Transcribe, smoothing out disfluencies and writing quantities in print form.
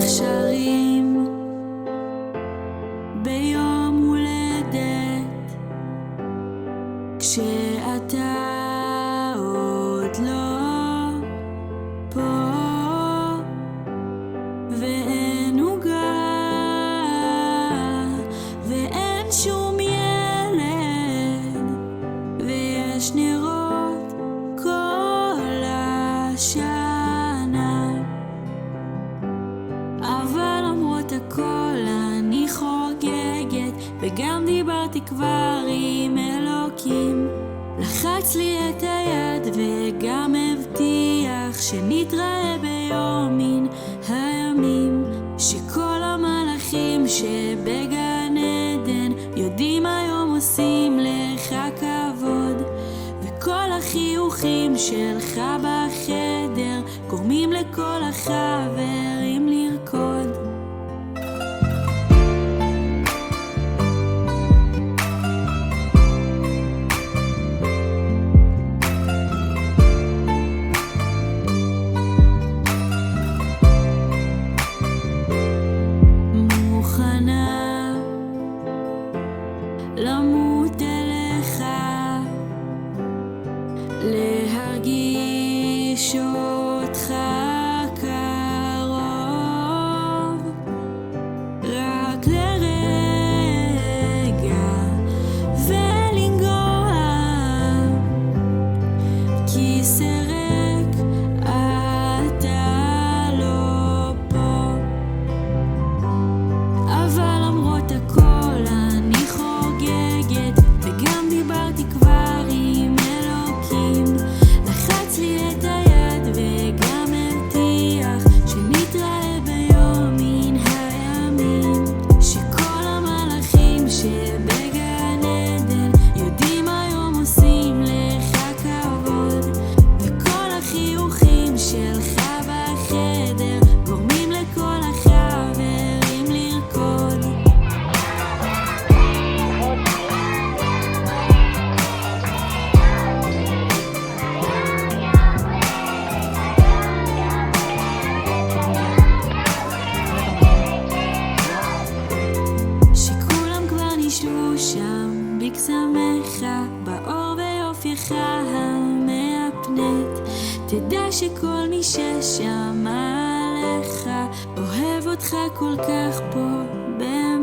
איך שרים ביום הולדת כשאתה עוד לא פה ואין עוגה ואין שום ילד ויש נרות כל השנה, אבל למרות הכל אני חוגגת וגם דיברתי כבר עם אלוקים, לחץ לי את היד וגם הבטיח שנתראה ביום מן הימים, שכל המלאכים שבגן עדן יודעים היום עושים לך כבוד, וכל החיוכים שלך בחדר גורמים לכל החברים לרקוד. מוכנה למות אליך, להרגיש אותך קרוב, רק לרגע ולנגוע כיסא ריק, אתה לא פה, אבל למרות הכל אני חוגגת וגם דיברתי כבר עם אלוקים, לחץ לי את היד וגם הבטיח שנתראה ביום מן הימים, שכל המלאכים שבגן עדן יודעים היום עושים לך כבוד, וכל החיוכים שלך בחדר גורמים לכל החברים לרקוד. שכולם כבר נשאו שם בקסמך, באור ויופייך המאפנת, תדע שכל מי ששמע עליך אוהב אותך כל כך פה